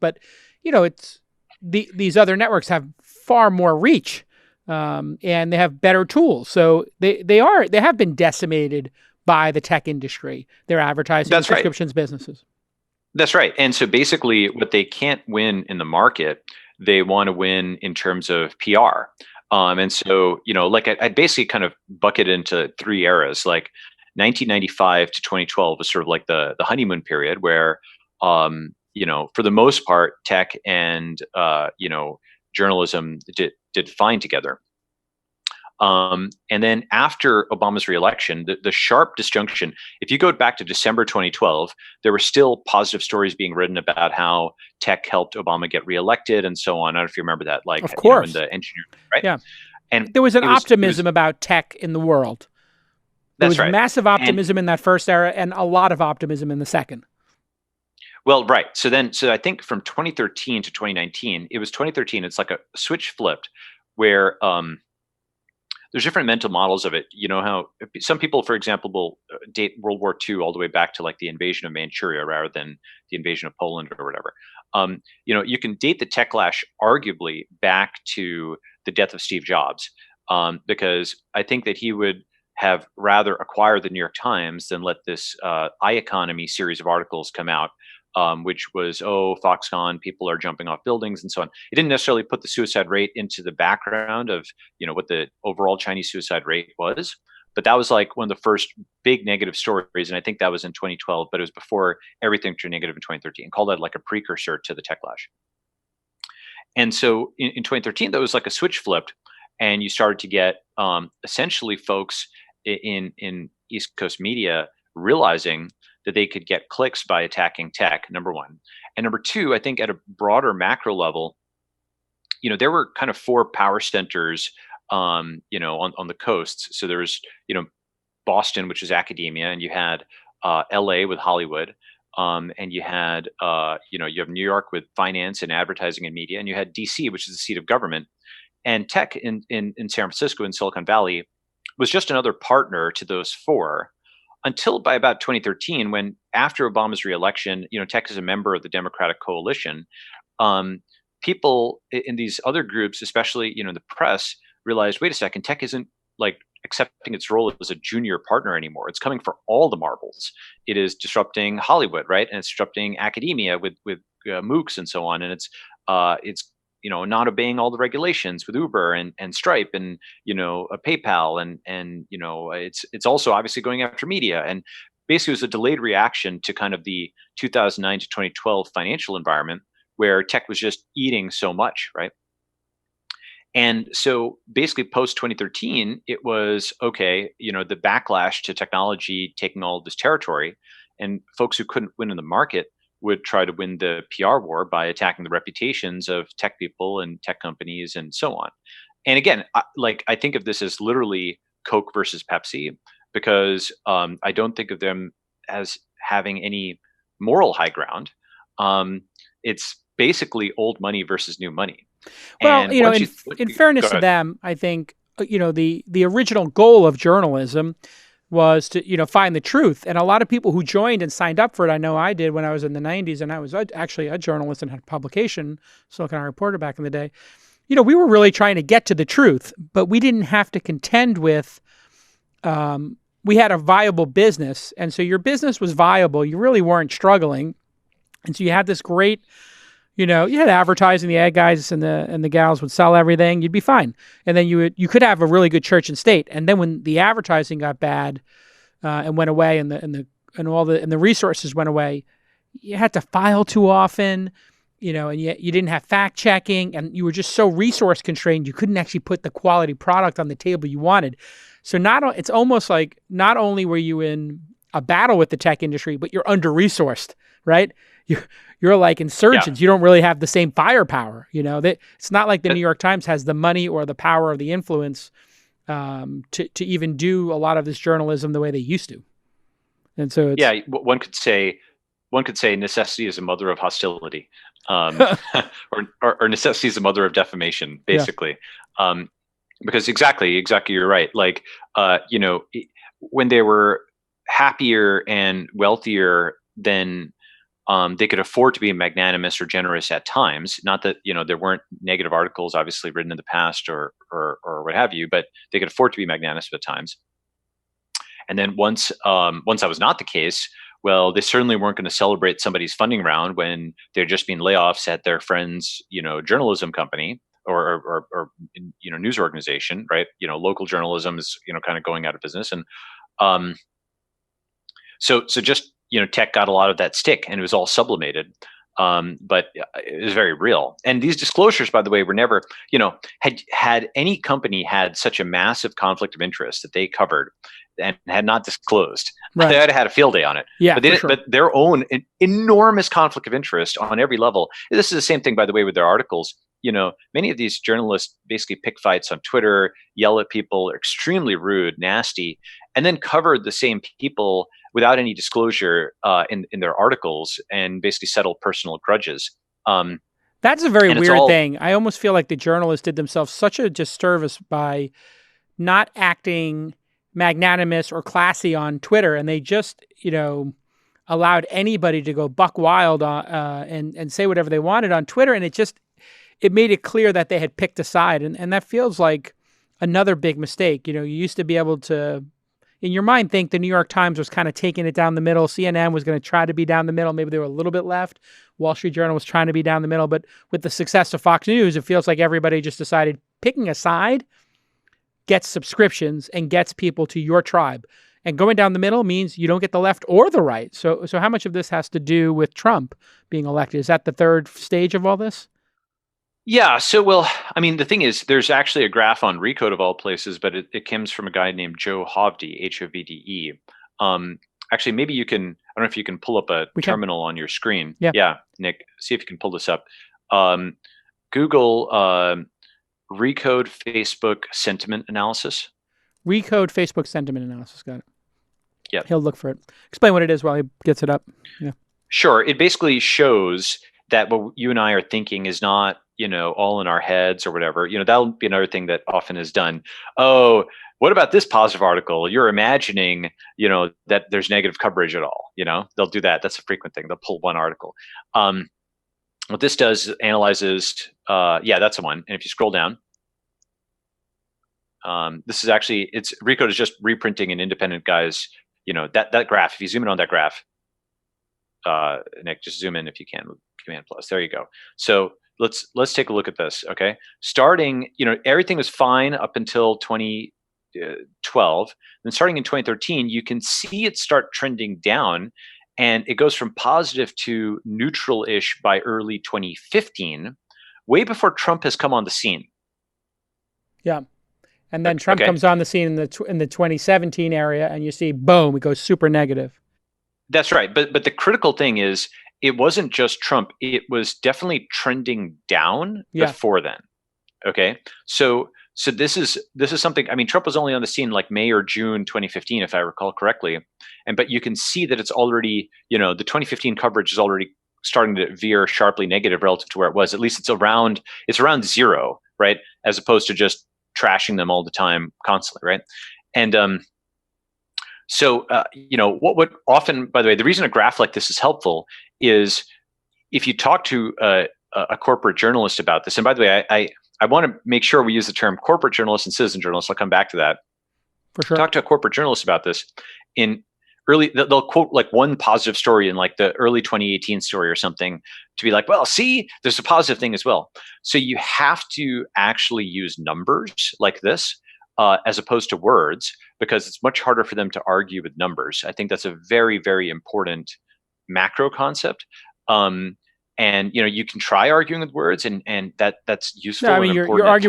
But, these other networks have far more reach, and they have better tools. So they have been decimated by the tech industry, their advertising and That's right. subscriptions businesses. That's right. And so basically, what they can't win in the market, they want to win in terms of PR. And so, like I'd basically kind of bucket into three eras. Like 1995 to 2012 was sort of like the honeymoon period where, for the most part, tech and journalism did fine together. And then after Obama's reelection, the sharp disjunction, if you go back to December 2012, there were still positive stories being written about how tech helped Obama get reelected and so on. I don't know if you remember that, like, Of in course. the engineer, right? Yeah. And There was an it was optimism about tech in the world. There that's was right. massive And optimism in that first era and a lot of optimism in the second. well, right. So I think from 2013 to 2019, it was 2013. It's like a switch flipped where, there's different mental models of it. You know how some people, for example, will date World War II all the way back to like the invasion of Manchuria rather than the invasion of Poland or whatever. You can date the techlash arguably back to the death of Steve Jobs, because I think that he would have rather acquired the New York Times than let this iEconomy series of articles come out, which was, oh, Foxconn, people are jumping off buildings and so on. It didn't necessarily put the suicide rate into the background of, what the overall Chinese suicide rate was. But that was like one of the first big negative stories. And I think that was in 2012, but it was before everything turned negative in 2013. Call that like a precursor to the techlash. And so in 2013, that was like a switch flipped, and you started to get essentially folks in East Coast media realizing that they could get clicks by attacking tech, number one. And number two, I think at a broader macro level, there were kind of four power centers, on the coasts. So there was, Boston, which is academia, and you had LA with Hollywood. And you had, you have New York with finance and advertising and media, and you had DC, which is the seat of government. And tech in San Francisco and Silicon Valley was just another partner to those four, until by about 2013, when after Obama's reelection, tech is a member of the Democratic coalition. People in these other groups, especially the press, realized, wait a second, tech isn't like accepting its role as a junior partner anymore. It's coming for all the marbles. It is disrupting Hollywood, right, and it's disrupting academia with MOOCs and so on, and it's not obeying all the regulations with Uber and Stripe and a PayPal and it's also obviously going after media. And basically it was a delayed reaction to kind of the 2009 to 2012 financial environment where tech was just eating so much, right? And so basically post 2013, it was okay, the backlash to technology taking all this territory, and folks who couldn't win in the market would try to win the PR war by attacking the reputations of tech people and tech companies and so on. And again, I think of this as literally Coke versus Pepsi, because I don't think of them as having any moral high ground. It's basically old money versus new money. Well, And once in go fairness to ahead. them, I think the original goal of journalism was to find the truth, and a lot of people who joined and signed up for it, I know I did when I was in the '90s, and I was actually a journalist and had a publication, Silicon Valley Reporter, back in the day. We were really trying to get to the truth, but we didn't have to contend with. We had a viable business, and so your business was viable. You really weren't struggling, and so you had this great. You had advertising, the ad guys and the gals would sell everything. You'd be fine, and then you could have a really good church and state. And then when the advertising got bad and went away, and the resources went away, you had to file too often, and you didn't have fact checking, and you were just so resource constrained you couldn't actually put the quality product on the table you wanted. So it's almost like not only were you in a battle with the tech industry, but you're under resourced, right? You're like insurgents. Yeah. You don't really have the same firepower. It's not like the Uh, New York Times has the money or the power or the influence to even do a lot of this journalism the way they used to. And so it's yeah, one could say necessity is a mother of hostility, or necessity is a mother of defamation, yeah, basically. Because exactly, you're right. Like, when they were happier and wealthier than They could afford to be magnanimous or generous at times. Not that there weren't negative articles obviously written in the past or what have you, but they could afford to be magnanimous at times. And then once that was not the case, well, they certainly weren't going to celebrate somebody's funding round when they're just being layoffs at their friend's journalism company or news organization, right? Local journalism is kind of going out of business, and um, so just tech got a lot of that stick, and it was all sublimated. But it was very real. And these disclosures, by the way, were never, had any company had such a massive conflict of interest that they covered and had not disclosed, Right. they had had a field day on it. Yeah, But they for didn't, sure. but their own enormous conflict of interest on every level. This is the same thing, by the way, with their articles. Many of these journalists basically pick fights on Twitter, yell at people, are extremely rude, nasty, and then cover the same people without any disclosure in their articles, and basically settle personal grudges. That's a very And it's weird all, thing. I almost feel like the journalists did themselves such a disservice by not acting magnanimous or classy on Twitter, and they just, allowed anybody to go buck wild and say whatever they wanted on Twitter, and it made it clear that they had picked a side, and that feels like another big mistake. You used to be able to, in your mind, think the New York Times was kind of taking it down the middle. CNN was going to try to be down the middle. Maybe they were a little bit left. Wall Street Journal was trying to be down the middle. But with the success of Fox News, it feels like everybody just decided picking a side gets subscriptions and gets people to your tribe. And going down the middle means you don't get the left or the right. So how much of this has to do with Trump being elected? Is that the third stage of all this? yeah. So, well, I mean, the thing is, there's actually a graph on Recode of all places, but it comes from a guy named Joe Hovde, Hovde. Actually, maybe you can, I don't know if you can pull up a We can. terminal on your screen. Yeah. Yeah, Nick, see if you can pull this up. Google Recode Facebook sentiment analysis. Recode Facebook sentiment analysis. Got it. Yeah. He'll look for it. Explain what it is while he gets it up. Yeah. Sure. It basically shows that what you and I are thinking is not, all in our heads or whatever. That'll be another thing that often is done. Oh, what about this positive article? You're imagining, that there's negative coverage at all. They'll do that. That's a frequent thing. They'll pull one article. What this does analyzes, yeah, that's the one. And if you scroll down, this is actually, Recode is just reprinting an independent guy's, that graph. If you zoom in on that graph, Nick, just zoom in if you can with Command Plus. There you go. So let's take a look at this. Okay, starting, everything was fine up until 2012. Then starting in 2013, you can see it start trending down, and it goes from positive to neutral-ish by early 2015, way before Trump has come on the scene. Yeah. And then Trump comes on the scene in the 2017 area, and you see, boom, it goes super negative. That's right. But the critical thing is, it wasn't just Trump. It was definitely trending down before then. Okay. So this is something, I mean, Trump was only on the scene like May or June 2015, if I recall correctly. But you can see that it's already, the 2015 coverage is already starting to veer sharply negative relative to where it was. At least it's around zero, right? As opposed to just trashing them all the time, constantly, right? And so what would often, by the way, the reason a graph like this is helpful is if you talk to a corporate journalist about this. And by the way, I want to make sure we use the term corporate journalist and citizen journalist. I'll come back to that. For sure. Talk to a corporate journalist about this. They'll quote like one positive story in like the early 2018 story or something to be like, well, see, there's a positive thing as well. So you have to actually use numbers like this as opposed to words, because it's much harder for them to argue with numbers. I think that's a very, very important macro concept. And you can try arguing with words, and that's useful. No, I mean, and you're important arguing